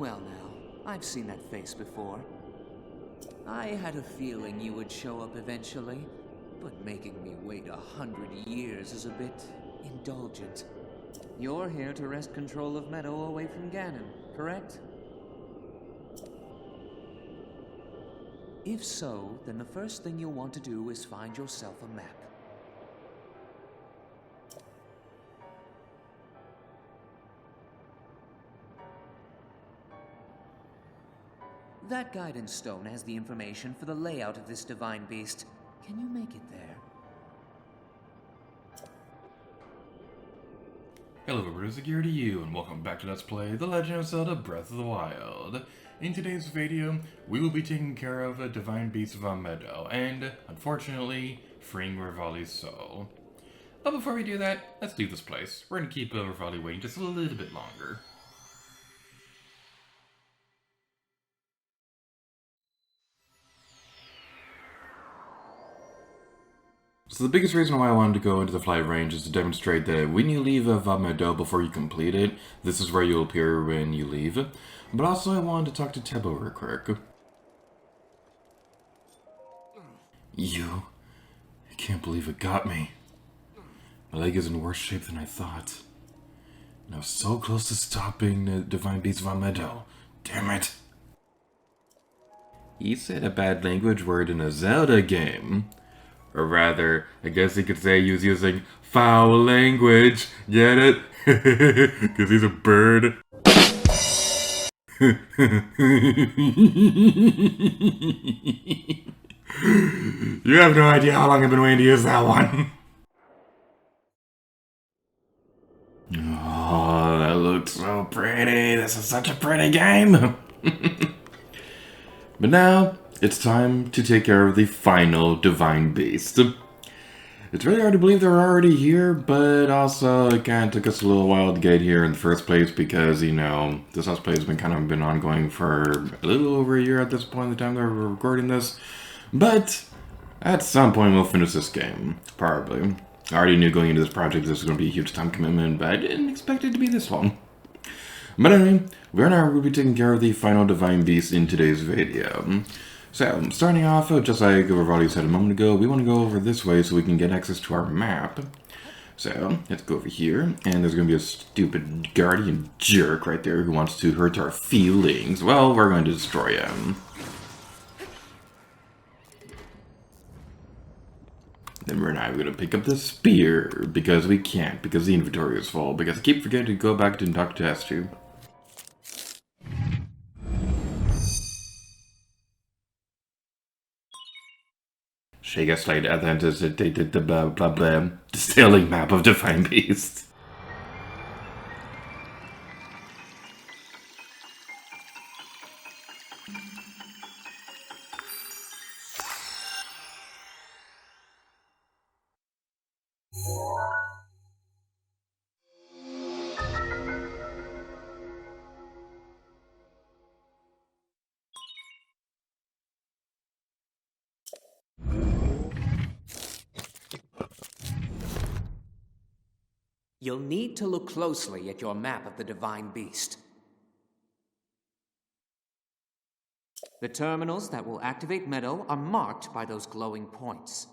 Well now, I've seen that face before. I had a feeling you would show up eventually, but making me wait 100 years is a bit indulgent. You're here to wrest control of Medoh away from Ganon, correct? If so, then the first thing you'll want to do is find yourself a map. That guidance stone has the information for the layout of this divine beast. Can you make it there? Hello everybody, Gear to you, and welcome back to Let's Play The Legend of Zelda Breath of the Wild. In today's video, we will be taking care of a divine beast von Medoh, and, unfortunately, freeing Revali's soul. But before we do that, let's leave this place. We're going to keep Revali waiting just a little bit longer. So the biggest reason why I wanted to go into the flight range is to demonstrate that when you leave von Medoh before you complete it, this is where you'll appear when you leave. But also I wanted to talk to Tebo real quick. I can't believe it got me. My leg is in worse shape than I thought. And I was so close to stopping the divine beast von Medoh. Damn it. He said a bad language word in a Zelda game. Or rather, I guess you could say he was using foul language. Get it? Because he's a bird. You have no idea how long I've been waiting to use that one. Oh, that looks so pretty. This is such a pretty game. But now, it's time to take care of the final divine beast. It's really hard to believe they're already here, but also it kind of took us a little while to get here in the first place because, you know, this Let's Play has been ongoing for a little over a year at this point in the time that we're recording this. But at some point we'll finish this game, probably. I already knew going into this project this was going to be a huge time commitment, but I didn't expect it to be this long. But anyway, we're now going to be taking care of the final divine beast in today's video. So, starting off, just like Revali said a moment ago, we want to go over this way so we can get access to our map. So, let's go over here, and there's going to be a stupid guardian jerk right there who wants to hurt our feelings. Well, we're going to destroy him. Then we're now going to pick up the spear, because we can't, because the inventory is full, because I keep forgetting to go back to Dr. Test Tube. She gets like authenticated the blah blah blah distilling map of divine beasts. You'll need to look closely at your map of the divine beast. The terminals that will activate Medoh are marked by those glowing points.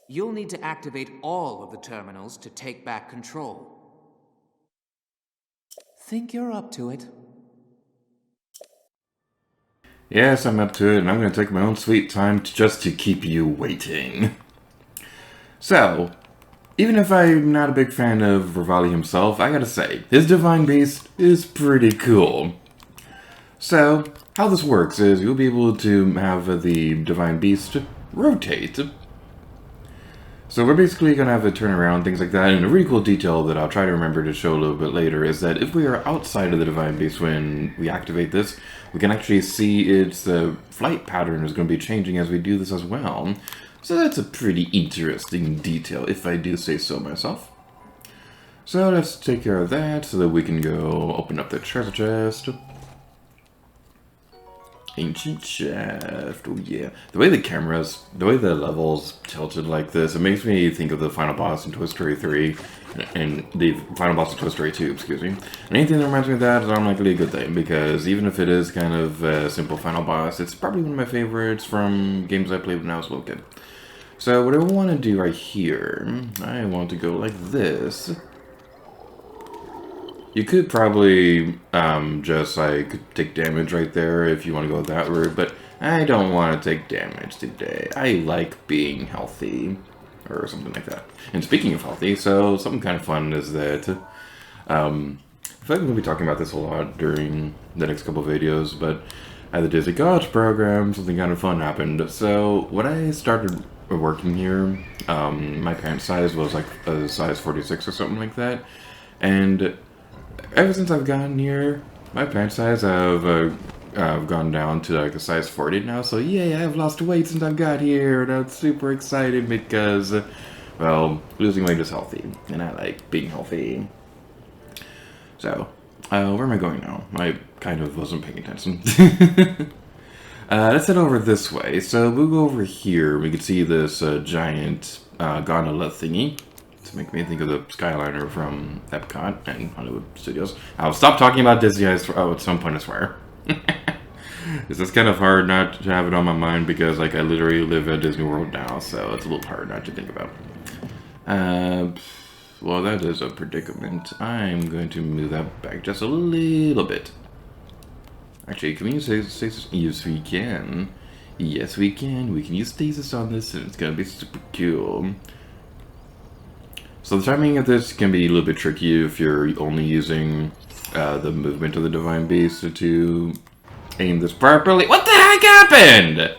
You'll need to activate all of the terminals to take back control. Think you're up to it? Yes, I'm up to it, and I'm going to take my own sweet time just to keep you waiting. So, even if I'm not a big fan of Revali himself, I gotta say, his divine beast is pretty cool. So, how this works is you'll be able to have the divine beast rotate. So we're basically gonna have it turn around, things like that, and a really cool detail that I'll try to remember to show a little bit later is that if we are outside of the divine beast when we activate this, we can actually see its flight pattern is going to be changing as we do this as well. So that's a pretty interesting detail, if I do say so myself. So let's take care of that so that we can go open up the treasure chest. Ancient Shaft, oh yeah. The way the levels tilted like this, it makes me think of the final boss in Toy Story 3, and the final boss in Toy Story 2, excuse me. And anything that reminds me of that is automatically a good thing, because even if it is kind of a simple final boss, it's probably one of my favorites from games I played when I was a little kid. So what I want to do right here, I want to go like this. You could probably just like take damage right there if you want to go that route, but I don't want to take damage today. I like being healthy, or something like that. And speaking of healthy, so something kind of fun is that I feel like I'm going to be talking about this a lot during the next couple of videos, but at the Disney College program, something kind of fun happened. So when I started working here, my pant size was like a size 46 or something like that, and ever since I've gotten here, my pant size have gone down to like a size 40 now. So yay, I've lost weight since I've got here, and I'm super excited because, well, losing weight is healthy, and I like being healthy. So, where am I going now? I kind of wasn't paying attention. Let's head over this way. So we'll go over here. We can see this giant gondola thingy. To make me think of the Skyliner from Epcot and Hollywood Studios. I'll stop talking about Disney at some point, I swear. It's just kind of hard not to have it on my mind because, like, I literally live at Disney World now, so it's a little hard not to think about. Well, that is a predicament. I'm going to move that back just a little bit. Actually, can we use stasis? Yes, we can. Yes, we can. We can use stasis on this, and it's gonna be super cool. So the timing of this can be a little bit tricky if you're only using the movement of the Divine Beast to aim this properly. What the heck happened?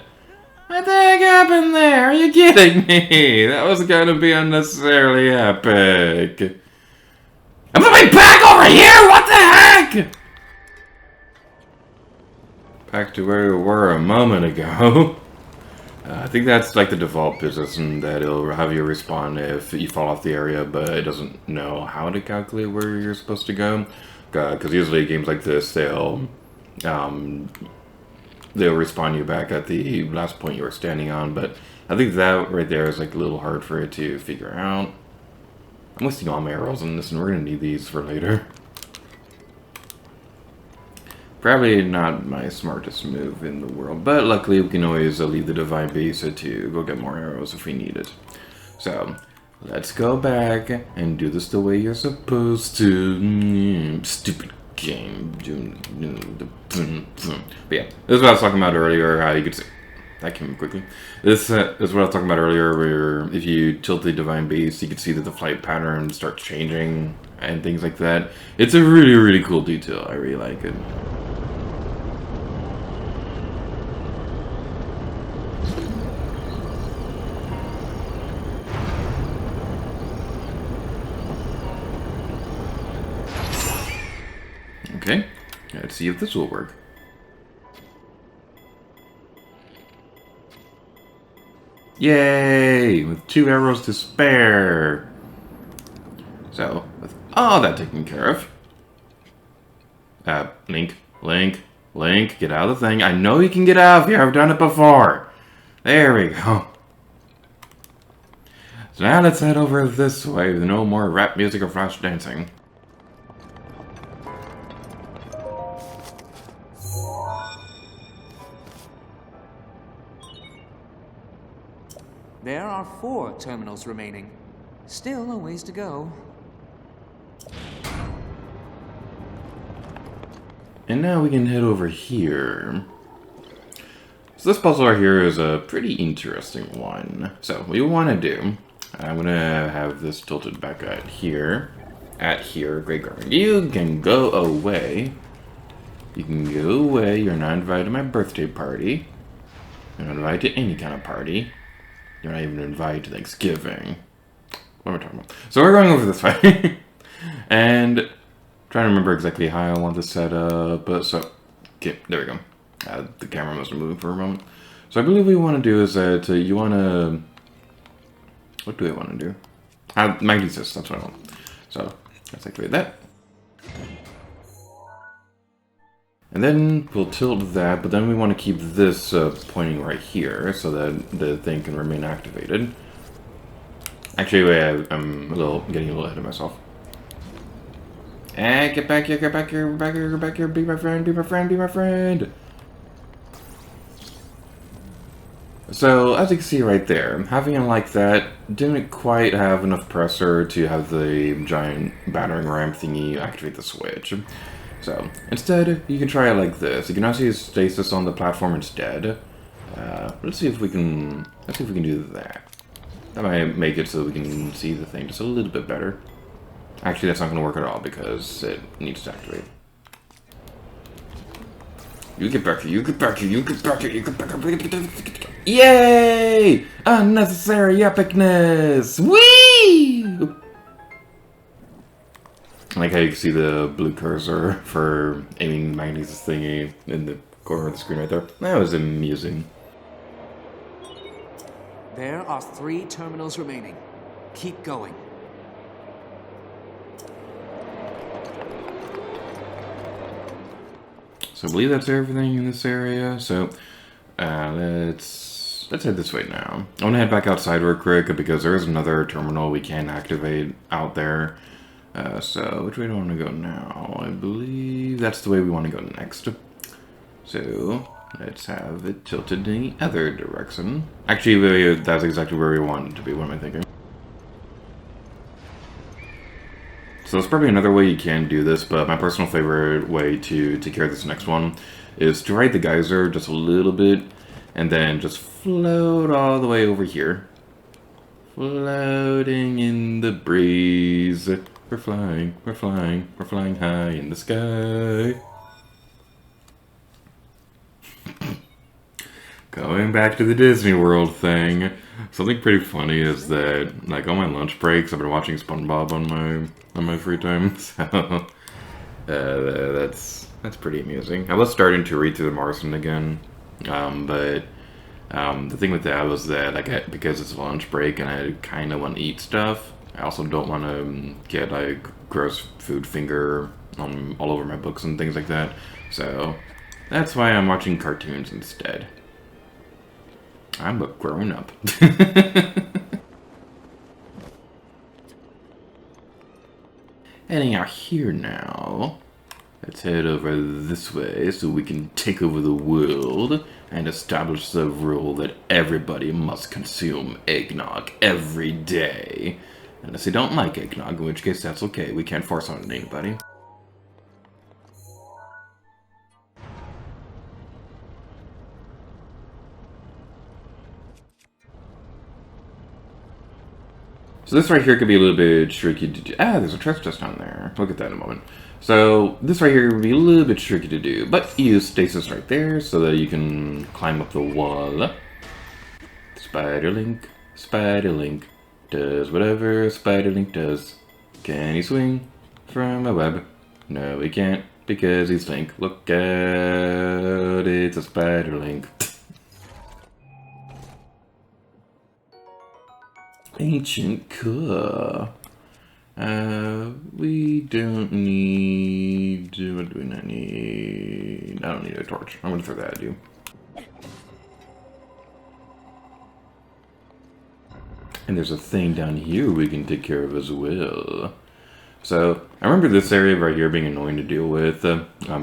What the heck happened there? Are you kidding me? That was gonna be unnecessarily epic. I'm moving back over here! What the heck? Back to where we were a moment ago. I think that's like the default position that it'll have you respawn if you fall off the area, but it doesn't know how to calculate where you're supposed to go. Because usually games like this, they'll respawn you back at the last point you were standing on. But I think that right there is like a little hard for it to figure out. I'm wasting all my arrows on this, and we're gonna need these for later. Probably not my smartest move in the world, but luckily we can always leave the Divine Beast to go get more arrows if we need it. So, let's go back and do this the way you're supposed to. Stupid game. But yeah, this is what I was talking about earlier, how you could see. That came quickly. This is what I was talking about earlier, where if you tilt the Divine Beast, you can see that the flight pattern starts changing and things like that. It's a really, really cool detail. I really like it. Okay, let's see if this will work. Yay! With 2 arrows to spare! So, with all that taken care of... Link, get out of the thing. I know you can get out of here, I've done it before! There we go. So now let's head over this way with no more rap music or flash dancing. There are 4 terminals remaining. Still a ways to go. And now we can head over here. So this puzzle right here is a pretty interesting one. So what you want to do, I'm going to have this tilted back at here. Great Garden. You can go away. You can go away. You're not invited to my birthday party. You're not invited to any kind of party. You're not even invited to Thanksgiving. What am I talking about? So we're going over this way. And trying to remember exactly how I want this set up. So, okay, there we go. The camera must have moved for a moment. So I believe what you want to do is that you want to... What do I want to do? Magnesis, that's what I want. So, let's activate that. And then we'll tilt that, but then we want to keep this pointing right here so that the thing can remain activated. Actually, wait, I'm getting a little ahead of myself. Hey, get back here, get back here, get back here, get back here, be my friend, be my friend, be my friend! So, as you can see right there, having it like that didn't quite have enough pressure to have the giant battering ram thingy activate the switch. So, instead, you can try it like this. You can also use stasis on the platform instead. Let's see if we can do that. That might make it so we can see the thing just a little bit better. Actually, that's not going to work at all because it needs to activate. You get back here, you get back here, you get back here, you get back here. Yay! Unnecessary epicness! Whee! I like how you can see the blue cursor for aiming Magnus' thingy in the corner of the screen right there. That was amusing. There are 3 terminals remaining. Keep going. So I believe that's everything in this area. So let's head this way now. I want to head back outside real quick because there is another terminal we can activate out there. So which way do I want to go now? I believe that's the way we want to go next. So let's have it tilted in the other direction. Actually, that's exactly where we want it to be. What am I thinking? So there's probably another way you can do this, but my personal favorite way to take care of this next one is to ride the geyser just a little bit, and then just float all the way over here. Floating in the breeze. We're flying, we're flying, we're flying high in the sky. Going back to the Disney World thing, something pretty funny is that, like, on my lunch breaks, I've been watching SpongeBob on my free time, so that's pretty amusing. I was starting to read through the Martian again, but the thing with that was that because it's a lunch break and I kind of want to eat stuff, I also don't want to get like gross food finger all over my books and things like that. So that's why I'm watching cartoons instead. I'm a grown up. Heading out here now. Let's head over this way so we can take over the world and establish the rule that everybody must consume eggnog every day. Unless they don't like eggnog, in which case that's okay. We can't force on anybody. So this right here could be a little bit tricky to do. Ah, there's a treasure chest down there. We'll get that in a moment. So this right here would be a little bit tricky to do, but use stasis right there so that you can climb up the wall. Spiderlink, Spiderlink, does whatever Spiderlink does. Can he swing from a web? No, he can't because he's Link. Look out, it's a Spiderlink. Ancient core. We don't need... What do we not need? I don't need a torch. I'm gonna throw that at you. And there's a thing down here we can take care of as well. So, I remember this area right here being annoying to deal with,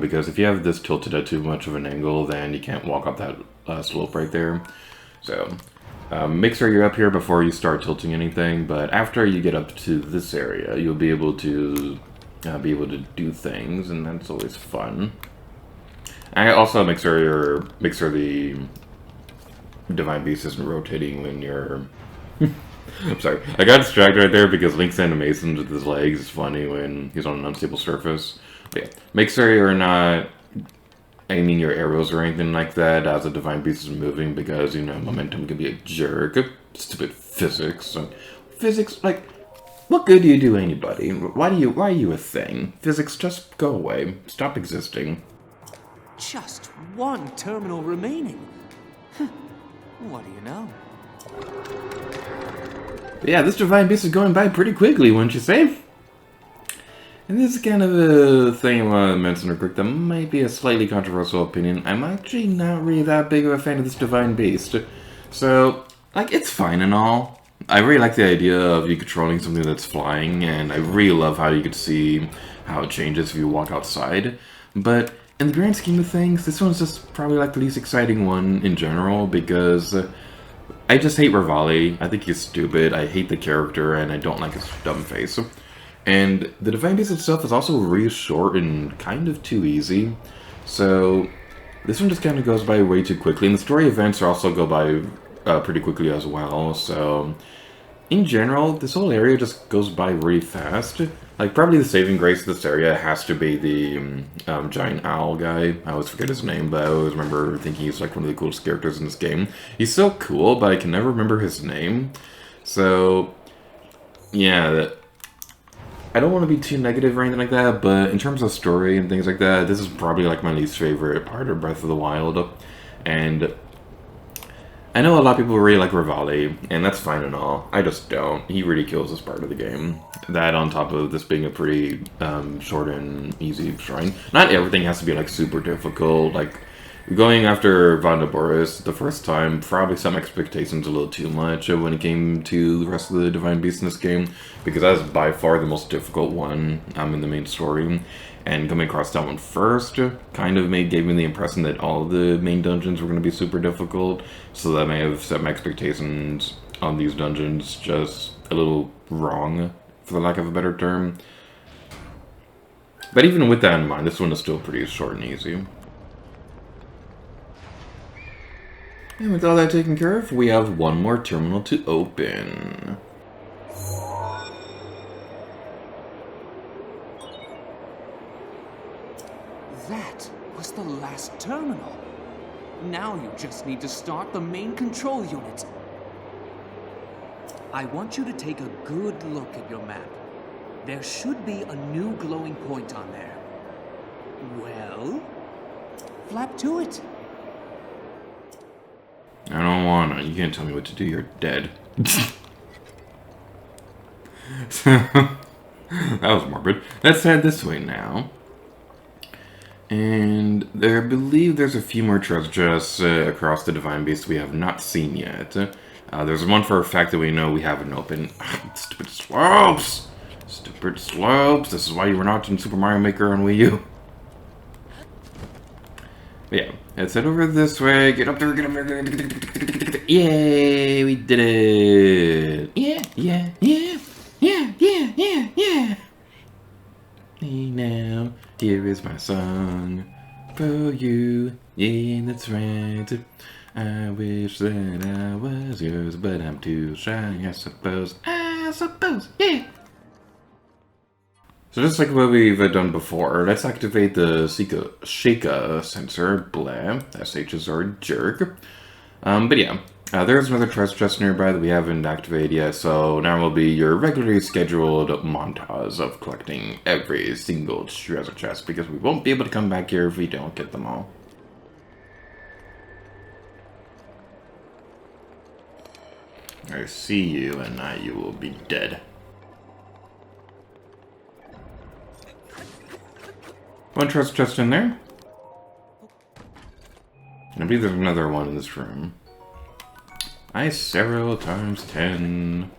because if you have this tilted at too much of an angle, then you can't walk up that slope right there. So, make sure you're up here before you start tilting anything, but after you get up to this area, you'll be able to do things, and that's always fun. And also make sure the Divine Beast isn't rotating when you're... I'm sorry, I got distracted right there because Link's animations with his legs is funny when he's on an unstable surface. But yeah, make sure you're not aiming your arrows or anything like that as the Divine Beast is moving because, you know, momentum can be a jerk. Stupid physics. Physics, like, what good do you do anybody? Why are you a thing? Physics, just go away. Stop existing. Just 1 terminal remaining. What do you know? But yeah, this Divine Beast is going by pretty quickly, wouldn't you say? And this is kind of a thing I want to mention real quick that might be a slightly controversial opinion. I'm actually not really that big of a fan of this Divine Beast. So, like, it's fine and all. I really like the idea of you controlling something that's flying, and I really love how you could see how it changes if you walk outside. But in the grand scheme of things, this one's just probably like the least exciting one in general, because I just hate Rivali. I think he's stupid, I hate the character, and I don't like his dumb face. And the Divine Beast itself is also really short and kind of too easy. So this one just kind of goes by way too quickly. And the story events also go by pretty quickly as well. So in general, this whole area just goes by really fast. Like, probably the saving grace of this area has to be the giant owl guy. I always forget his name, but I always remember thinking he's like one of the coolest characters in this game. He's so cool, but I can never remember his name. So yeah, I don't want to be too negative or anything like that, but in terms of story and things like that, this is probably like my least favorite part of Breath of the Wild. And I know a lot of people really like Rivali, and that's fine and all. I just don't. He really kills this part of the game. That on top of this being a pretty short and easy shrine. Not everything has to be like super difficult. Like, going after Vandaboris the first time, probably some expectations a little too much when it came to the rest of the Divine Beasts in this game, because that is by far the most difficult one in the main story. And coming across that one first kind of gave me the impression that all the main dungeons were going to be super difficult, so that may have set my expectations on these dungeons just a little wrong, for the lack of a better term. But even with that in mind, this one is still pretty short and easy. And with all that taken care of, we have one more terminal to open. That was the last terminal. Now you just need to start the main control unit. I want you to take a good look at your map. There should be a new glowing point on there. Well, flap to it. I don't wanna. You can't tell me what to do. You're dead. That was morbid. Let's head this way now. And I believe there's a few more treasure chests across the Divine Beast we have not seen yet. There's one for a fact that we know we haven't opened. Stupid slopes! Stupid slopes! This is why you were not in Super Mario Maker on Wii U. But yeah, let's head over this way. Get up there, get up there. Yay! We did it! Yeah, yeah, yeah! Yeah, yeah, yeah, yeah! Hey now, here is my song for you. Yeah, that's right. I wish that I was yours, but I'm too shy, I suppose. Yeah! So just like what we've done before, let's activate the Sheikah sensor. Blah. SH is our jerk. But yeah, there's another treasure chest nearby that we haven't activated yet, so now will be your regularly scheduled montage of collecting every single treasure chest, because we won't be able to come back here if we don't get them all. I see you, and now you will be dead. One treasure chest in there. And I believe there's another one in this room. Ice several times 10.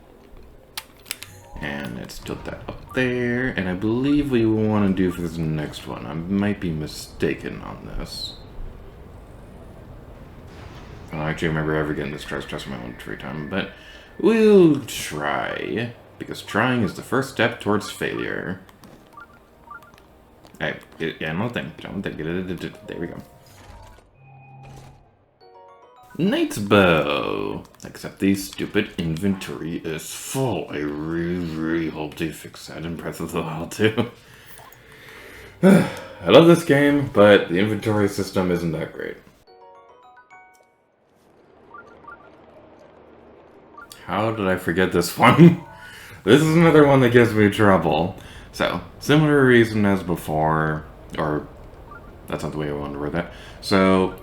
And let's tilt that up there. And I believe what we want to do for this next one, I might be mistaken on this. I don't actually remember ever getting this treasure chest in my own free time, but we'll try. Because trying is the first step towards failure. Hey, yeah, no thing. There we go. Knight's Bow. Except the stupid inventory is full. I really hope they fix that in Breath of the Wild too. I love this game, but the inventory system isn't that great. How did I forget this one? This is another one that gives me trouble. So, similar reason as before, or that's not the way I wanted to word that. So,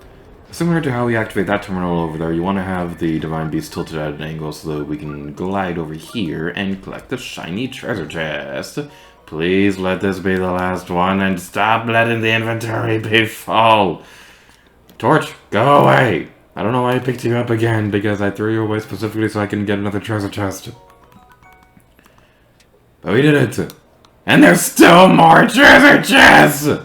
similar to how we activate that terminal over there, you want to have the Divine Beast tilted at an angle so that we can glide over here and collect the shiny treasure chest. Please let this be the last one and stop letting the inventory be full. Torch, go away. I don't know why I picked you up again, because I threw you away specifically so I can get another treasure chest. But we did it. And there's still more treasure chests! The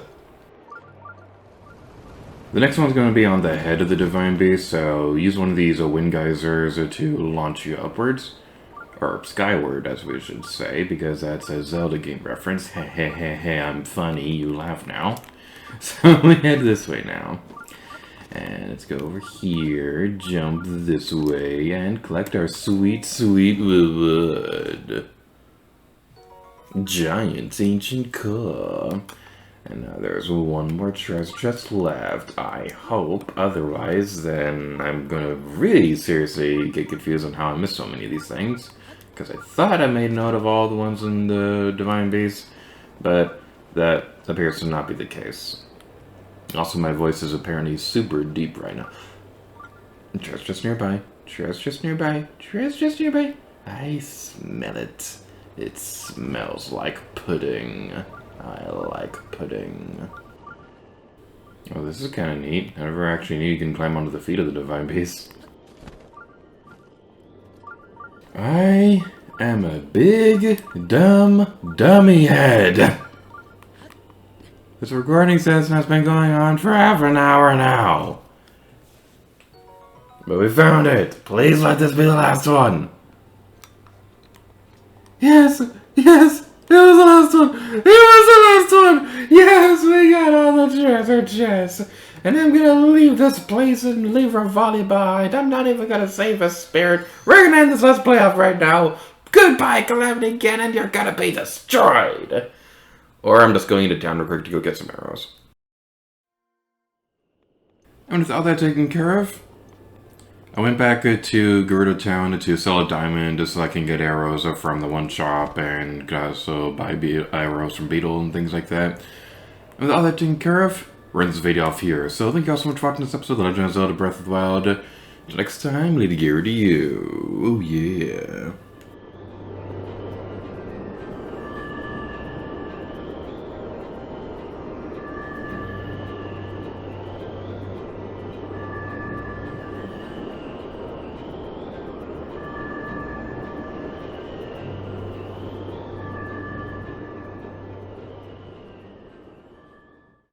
next one's going to be on the head of the Divine Beast, so use one of these wind geysers to launch you upwards. Or skyward, as we should say, because that's a Zelda game reference. Hehehehe, I'm funny, you laugh now. So we head this way now. And let's go over here, jump this way, and collect our sweet, sweet wood. Giant ancient car. And now there's one more treasure chest left, I hope. Otherwise, then I'm gonna really seriously get confused on how I missed so many of these things. Because I thought I made note of all the ones in the Divine Beast, but that appears to not be the case. Also, my voice is apparently super deep right now. Treasure just nearby. Treasure just nearby. Treasure just nearby. I smell it. It smells like pudding. I like pudding. Oh, this is kind of neat. I never actually knew you can climb onto the feet of the Divine Beast. I am a big, dumb, dummy head. This recording session has been going on for half an hour now. But we found it. Please let this be the last one. Yes, yes, it was the last one. It was the last one. Yes, we got all the treasure chests. And I'm gonna leave this place and leave Rivali behind. I'm not even gonna save a spirit. We're gonna end this Let's Play off right now. Goodbye, Calamity Ganon. You're gonna be destroyed. Or I'm just going into town real quick to go get some arrows. And with all that taken care of, I went back to Gerudo Town to sell a diamond just so I can get arrows from the one shop and also buy arrows from Beetle and things like that. And with all that taken care of, we're in this video off here. So thank you all so much for watching this episode of The Legend of Zelda Breath of the Wild. Until next time, Lady Gear to you. Oh yeah.